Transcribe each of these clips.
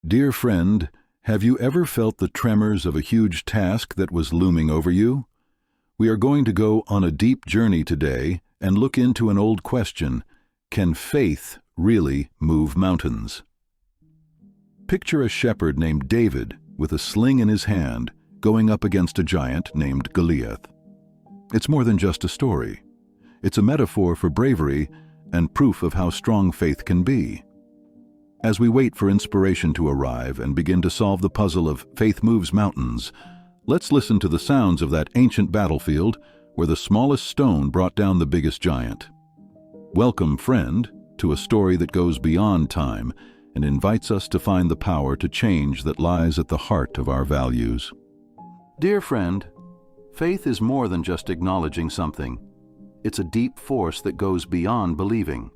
Dear friend, have you ever felt the tremors of a huge task that was looming over you? We are going to go on a deep journey today and look into an old question: can faith really move mountains? Picture a shepherd named David with a sling in his hand going up against a giant named Goliath. It's more than just a story. It's a metaphor for bravery and proof of how strong faith can be. As we wait for inspiration to arrive and begin to solve the puzzle of faith moves mountains, let's listen to the sounds of that ancient battlefield where the smallest stone brought down the biggest giant. Welcome, friend, to a story that goes beyond time and invites us to find the power to change that lies at the heart of our values. Dear friend, faith is more than just acknowledging something. It's a deep force that goes beyond believing.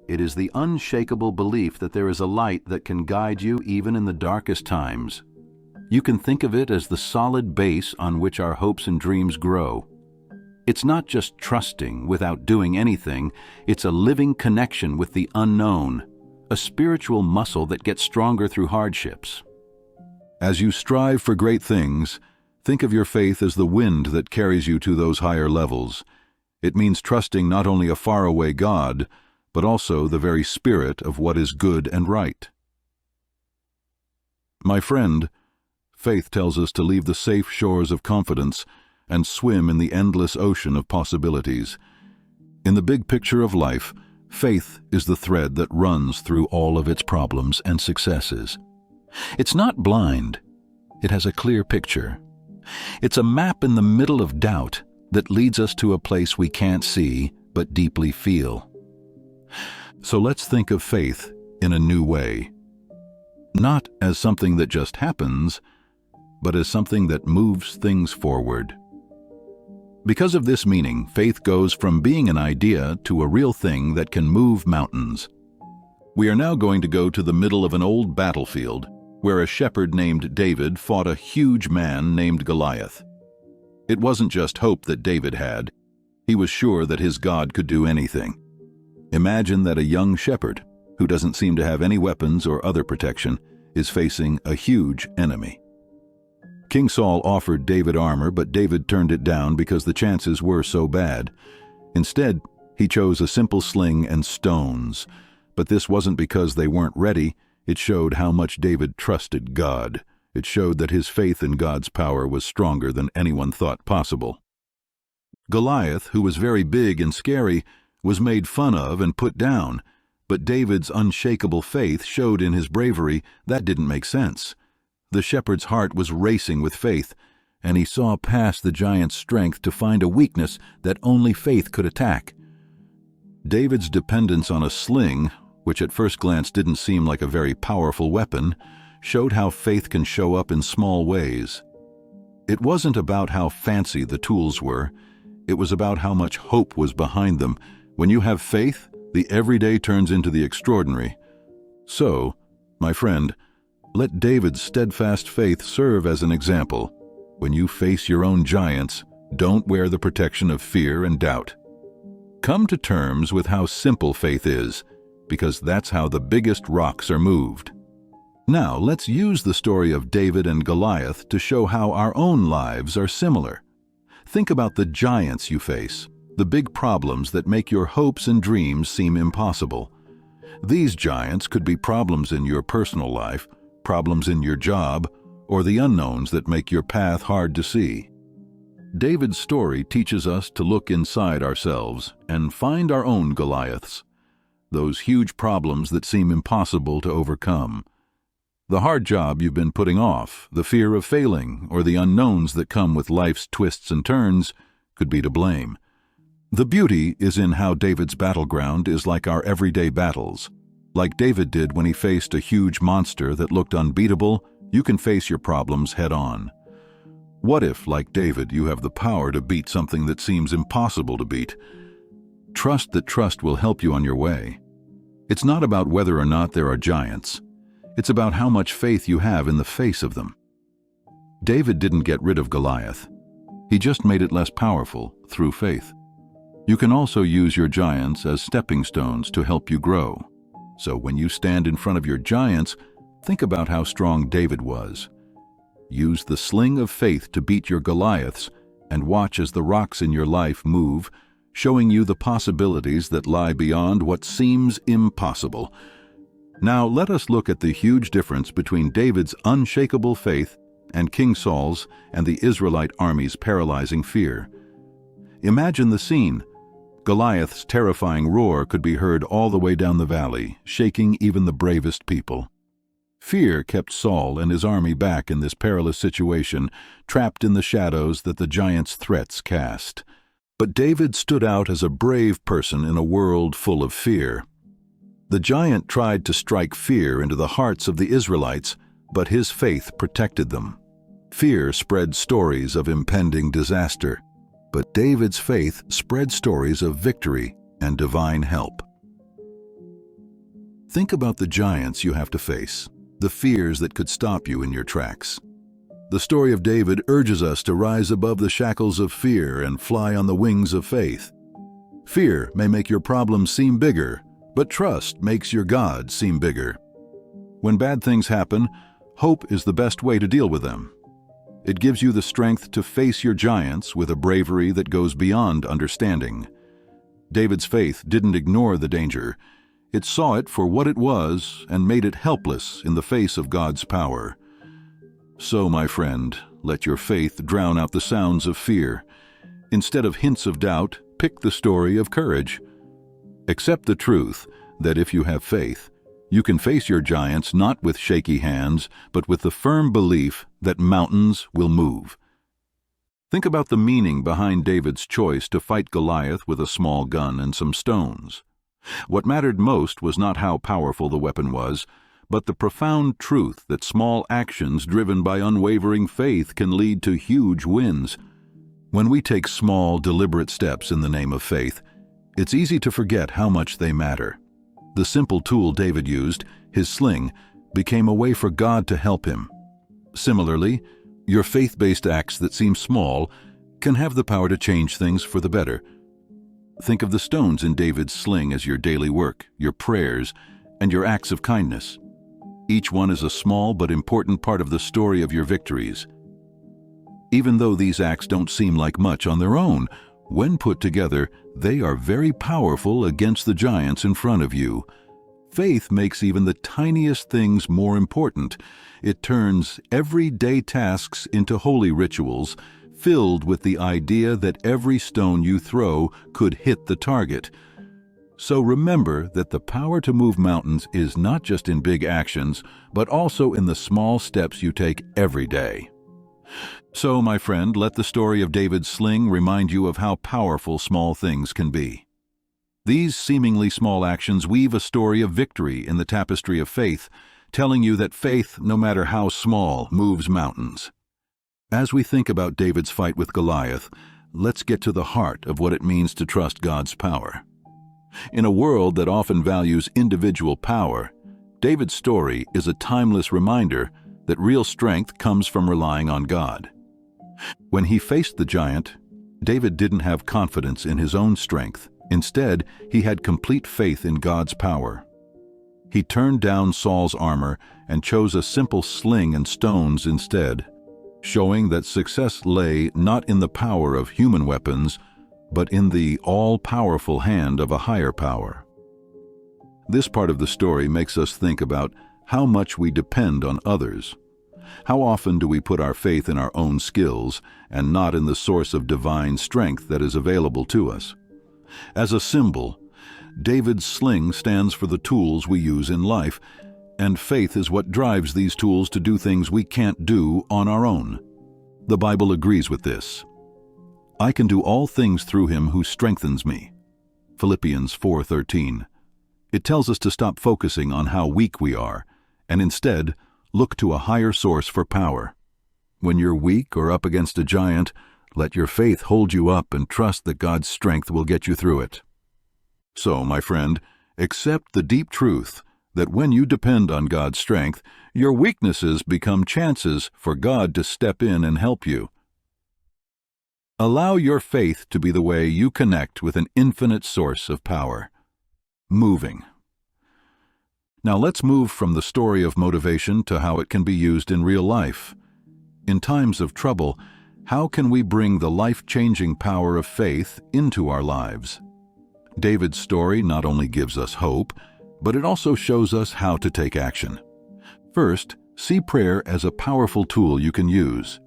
It is the unshakable belief that there is a light that can guide you even in the darkest times. You can think of it as the solid base on which our hopes and dreams grow. It's not just trusting without doing anything, it's a living connection with the unknown, a spiritual muscle that gets stronger through hardships. As you strive for great things, think of your faith as the wind that carries you to those higher levels. It means trusting not only a faraway God, but also the very spirit of what is good and right. My friend, faith tells us to leave the safe shores of confidence and swim in the endless ocean of possibilities. In the big picture of life, faith is the thread that runs through all of its problems and successes. It's not blind. It has a clear picture. It's a map in the middle of doubt that leads us to a place we can't see but deeply feel. So let's think of faith in a new way. Not as something that just happens, but as something that moves things forward. Because of this meaning, faith goes from being an idea to a real thing that can move mountains. We are now going to go to the middle of an old battlefield where a shepherd named David fought a huge man named Goliath. It wasn't just hope that David had. He was sure that his God could do anything. Imagine that a young shepherd, who doesn't seem to have any weapons or other protection, is facing a huge enemy. King Saul offered David armor, but David turned it down because the chances were so bad. Instead, he chose a simple sling and stones. But this wasn't because they weren't ready. It showed how much David trusted God. It showed that his faith in God's power was stronger than anyone thought possible. Goliath, who was very big and scary, was made fun of and put down, but David's unshakable faith showed in his bravery that didn't make sense. The shepherd's heart was racing with faith, and he saw past the giant's strength to find a weakness that only faith could attack. David's dependence on a sling, which at first glance didn't seem like a very powerful weapon, showed how faith can show up in small ways. It wasn't about how fancy the tools were, it was about how much hope was behind them. When you have faith, the everyday turns into the extraordinary. So, my friend, let David's steadfast faith serve as an example. When you face your own giants, don't wear the protection of fear and doubt. Come to terms with how simple faith is, because that's how the biggest rocks are moved. Now, let's use the story of David and Goliath to show how our own lives are similar. Think about the giants you face, the big problems that make your hopes and dreams seem impossible. These giants could be problems in your personal life, problems in your job, or the unknowns that make your path hard to see. David's story teaches us to look inside ourselves and find our own Goliaths, those huge problems that seem impossible to overcome. The hard job you've been putting off, the fear of failing, or the unknowns that come with life's twists and turns could be to blame. The beauty is in how David's battleground is like our everyday battles. Like David did when he faced a huge monster that looked unbeatable, you can face your problems head-on. What if, like David, you have the power to beat something that seems impossible to beat? Trust that trust will help you on your way. It's not about whether or not there are giants. It's about how much faith you have in the face of them. David didn't get rid of Goliath. He just made it less powerful through faith. You can also use your giants as stepping stones to help you grow. So when you stand in front of your giants, Think about how strong David was. Use the sling of faith to beat your Goliaths and watch as the rocks in your life move, showing you the possibilities that lie beyond what seems impossible. Now let us look at the huge difference between David's unshakable faith and King Saul's and the Israelite army's paralyzing fear. Imagine the scene. Goliath's terrifying roar could be heard all the way down the valley, shaking even the bravest people. Fear kept Saul and his army back in this perilous situation, trapped in the shadows that the giant's threats cast. But David stood out as a brave person in a world full of fear. The giant tried to strike fear into the hearts of the Israelites, but his faith protected them. Fear spread stories of impending disaster, but David's faith spread stories of victory and divine help. Think about the giants you have to face, the fears that could stop you in your tracks. The story of David urges us to rise above the shackles of fear and fly on the wings of faith. Fear may make your problems seem bigger, but trust makes your God seem bigger. When bad things happen, hope is the best way to deal with them. It gives you the strength to face your giants with a bravery that goes beyond understanding. David's faith didn't ignore the danger. It saw it for what it was and made it helpless in the face of God's power. So, my friend, let your faith drown out the sounds of fear. Instead of hints of doubt, pick the story of courage. Accept the truth that if you have faith, you can face your giants not with shaky hands, but with the firm belief that mountains will move. Think about the meaning behind David's choice to fight Goliath with a small gun and some stones. What mattered most was not how powerful the weapon was, but the profound truth that small actions driven by unwavering faith can lead to huge wins. When we take small, deliberate steps in the name of faith, it's easy to forget how much they matter. The simple tool David used, his sling, became a way for God to help him. Similarly, your faith-based acts that seem small can have the power to change things for the better. Think of the stones in David's sling as your daily work, your prayers, and your acts of kindness. Each one is a small but important part of the story of your victories. Even though these acts don't seem like much on their own, when put together, they are very powerful against the giants in front of you. Faith makes even the tiniest things more important. It turns everyday tasks into holy rituals, filled with the idea that every stone you throw could hit the target. So remember that the power to move mountains is not just in big actions, but also in the small steps you take every day. So, my friend, let the story of David's sling remind you of how powerful small things can be. These seemingly small actions weave a story of victory in the tapestry of faith, telling you that faith, no matter how small, moves mountains. As we think about David's fight with Goliath, let's get to the heart of what it means to trust God's power. In a world that often values individual power, David's story is a timeless reminder that real strength comes from relying on God. When he faced the giant, David didn't have confidence in his own strength. Instead, he had complete faith in God's power. He turned down Saul's armor and chose a simple sling and stones instead, showing that success lay not in the power of human weapons, but in the all-powerful hand of a higher power. This part of the story makes us think about how much we depend on others. How often do we put our faith in our own skills and not in the source of divine strength that is available to us? As a symbol, David's sling stands for the tools we use in life, and faith is what drives these tools to do things we can't do on our own. The Bible agrees with this. I can do all things through him who strengthens me. Philippians 4:13. It tells us to stop focusing on how weak we are, and instead look to a higher source for power. When you're weak or up against a giant, let your faith hold you up and trust that God's strength will get you through it. So, my friend, accept the deep truth that when you depend on God's strength, your weaknesses become chances for God to step in and help you. Allow your faith to be the way you connect with an infinite source of power. Moving. Now let's move from the story of motivation to how it can be used in real life. In times of trouble, how can we bring the life-changing power of faith into our lives? David's story not only gives us hope, but it also shows us how to take action. First, see prayer as a powerful tool you can use.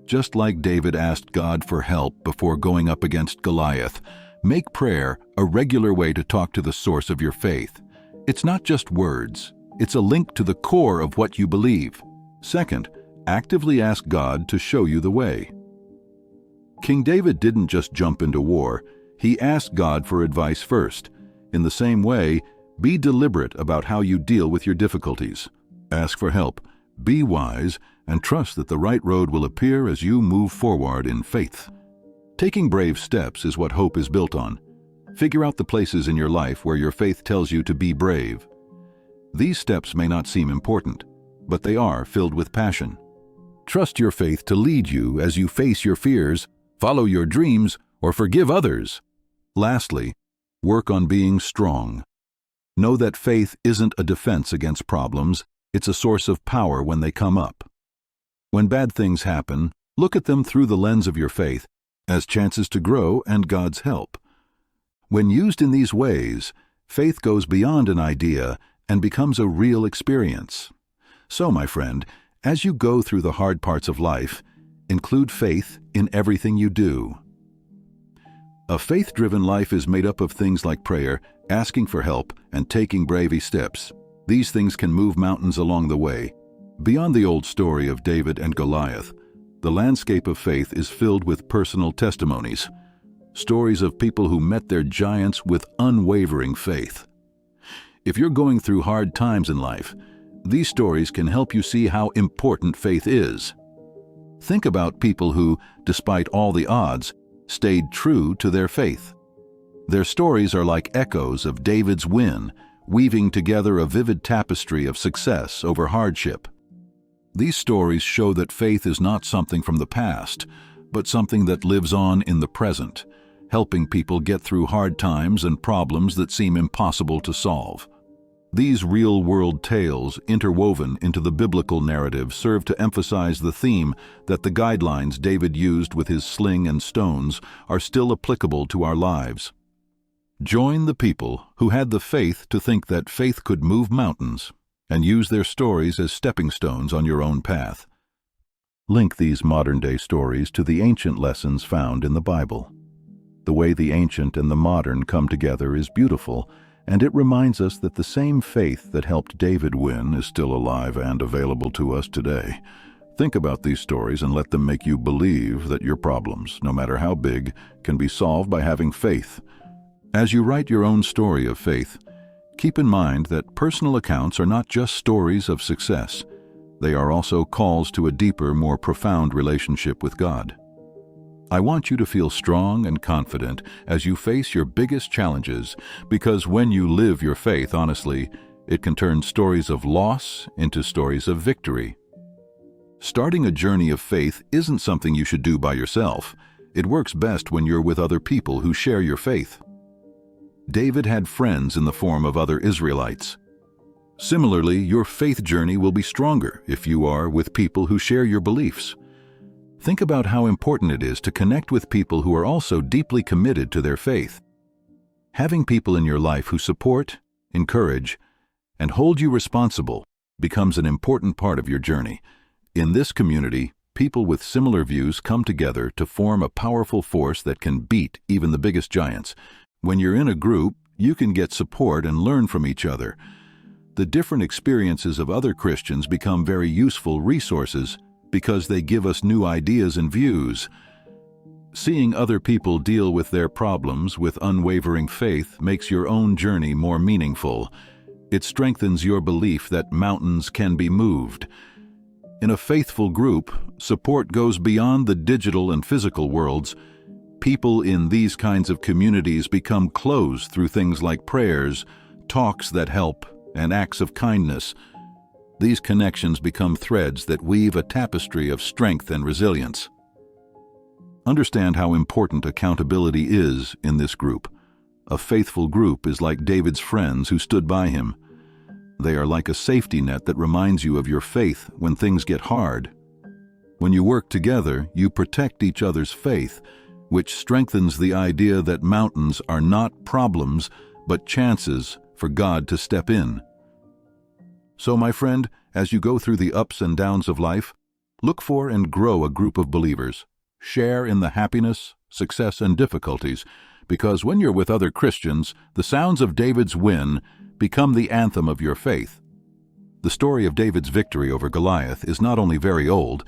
Just like David asked God for help before going up against Goliath, make prayer a regular way to talk to the source of your faith. It's not just words, it's a link to the core of what you believe. Second, actively ask God to show you the way. King David didn't just jump into war, he asked God for advice first. In the same way, be deliberate about how you deal with your difficulties. Ask for help, be wise, and trust that the right road will appear as you move forward in faith. Taking brave steps is what hope is built on. Figure out the places in your life where your faith tells you to be brave. These steps may not seem important, but they are filled with passion. Trust your faith to lead you as you face your fears, follow your dreams, or forgive others. Lastly, work on being strong. Know that faith isn't a defense against problems, it's a source of power when they come up. When bad things happen, look at them through the lens of your faith as chances to grow and God's help. When used in these ways, faith goes beyond an idea and becomes a real experience. So, my friend, as you go through the hard parts of life, include faith in everything you do. A faith-driven life is made up of things like prayer, asking for help, and taking brave steps. These things can move mountains along the way. Beyond the old story of David and Goliath, the landscape of faith is filled with personal testimonies, stories of people who met their giants with unwavering faith. If you're going through hard times in life, these stories can help you see how important faith is. Think about people who, despite all the odds, stayed true to their faith. Their stories are like echoes of David's win, weaving together a vivid tapestry of success over hardship. These stories show that faith is not something from the past, but something that lives on in the present, helping people get through hard times and problems that seem impossible to solve. These real-world tales, interwoven into the biblical narrative, serve to emphasize the theme that the guidelines David used with his sling and stones are still applicable to our lives. Join the people who had the faith to think that faith could move mountains, and use their stories as stepping stones on your own path. Link these modern-day stories to the ancient lessons found in the Bible. The way the ancient and the modern come together is beautiful, and it reminds us that the same faith that helped David win is still alive and available to us today. Think about these stories and let them make you believe that your problems, no matter how big, can be solved by having faith. As you write your own story of faith, keep in mind that personal accounts are not just stories of success. They are also calls to a deeper, more profound relationship with God. I want you to feel strong and confident as you face your biggest challenges, because when you live your faith honestly, it can turn stories of loss into stories of victory. Starting a journey of faith isn't something you should do by yourself. It works best when you're with other people who share your faith. David had friends in the form of other Israelites. Similarly, your faith journey will be stronger if you are with people who share your beliefs. Think about how important it is to connect with people who are also deeply committed to their faith. Having people in your life who support, encourage, and hold you responsible becomes an important part of your journey. In this community, people with similar views come together to form a powerful force that can beat even the biggest giants. When you're in a group, you can get support and learn from each other. The different experiences of other Christians become very useful resources because they give us new ideas and views. Seeing other people deal with their problems with unwavering faith makes your own journey more meaningful. It strengthens your belief that mountains can be moved. In a faithful group, support goes beyond the digital and physical worlds. People in these kinds of communities become close through things like prayers, talks that help, and acts of kindness. These connections become threads that weave a tapestry of strength and resilience. Understand how important accountability is in this group. A faithful group is like David's friends who stood by him. They are like a safety net that reminds you of your faith when things get hard. When you work together, you protect each other's faith, which strengthens the idea that mountains are not problems, but chances for God to step in. So, my friend, as you go through the ups and downs of life, look for and grow a group of believers. Share in the happiness, success, and difficulties, because when you're with other Christians, the sounds of David's win become the anthem of your faith. The story of David's victory over Goliath is not only very old,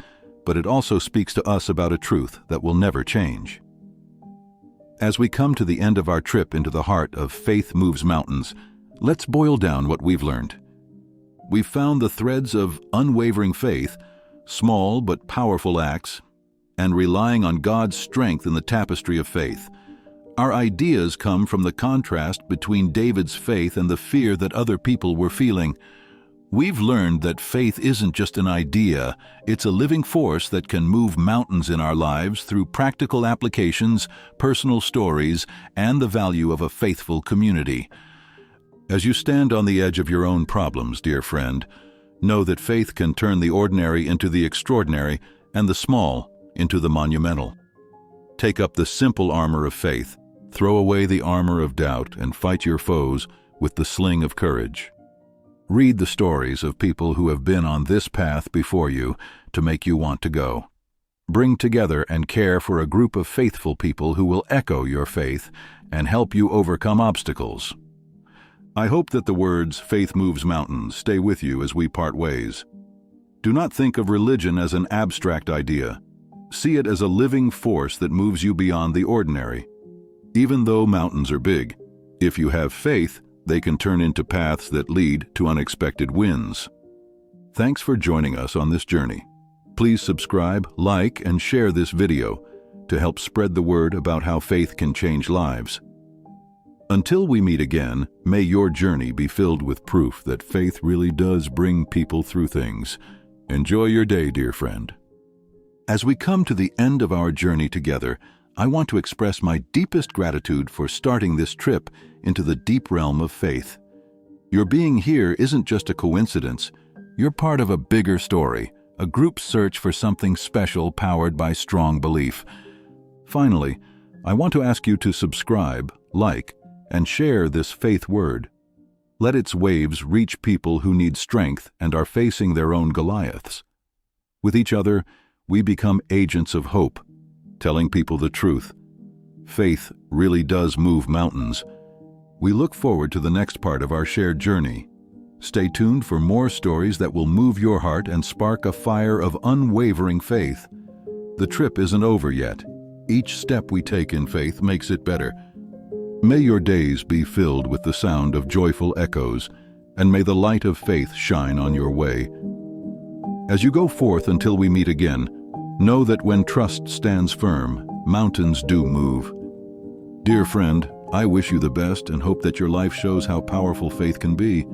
but it also speaks to us about a truth that will never change. As we come to the end of our trip into the heart of Faith Moves Mountains, let's boil down what we've learned. We've found the threads of unwavering faith, small but powerful acts, and relying on God's strength in the tapestry of faith. Our ideas come from the contrast between David's faith and the fear that other people were feeling. We've learned that faith isn't just an idea, it's a living force that can move mountains in our lives through practical applications, personal stories, and the value of a faithful community. As you stand on the edge of your own problems, dear friend, know that faith can turn the ordinary into the extraordinary and the small into the monumental. Take up the simple armor of faith, throw away the armor of doubt, and fight your foes with the sling of courage. Read the stories of people who have been on this path before you to make you want to go. Bring together and care for a group of faithful people who will echo your faith and help you overcome obstacles. I hope that the words "Faith Moves Mountains" stay with you as we part ways. Do not think of religion as an abstract idea. See it as a living force that moves you beyond the ordinary. Even though mountains are big, if you have faith, they can turn into paths that lead to unexpected wins. Thanks for joining us on this journey. Please subscribe, like, and share this video to help spread the word about how faith can change lives. Until we meet again, may your journey be filled with proof that faith really does bring people through things. Enjoy your day, dear friend. As we come to the end of our journey together, I want to express my deepest gratitude for starting this trip into the deep realm of faith. Your being here isn't just a coincidence. You're part of a bigger story, a group search for something special powered by strong belief. Finally, I want to ask you to subscribe, like, and share this faith word. Let its waves reach people who need strength and are facing their own Goliaths. With each other, we become agents of hope, telling people the truth. Faith really does move mountains. We look forward to the next part of our shared journey. Stay tuned for more stories that will move your heart and spark a fire of unwavering faith. The trip isn't over yet. Each step we take in faith makes it better. May your days be filled with the sound of joyful echoes, and may the light of faith shine on your way. As you go forth until we meet again, know that when trust stands firm, mountains do move. Dear friend, I wish you the best and hope that your life shows how powerful faith can be.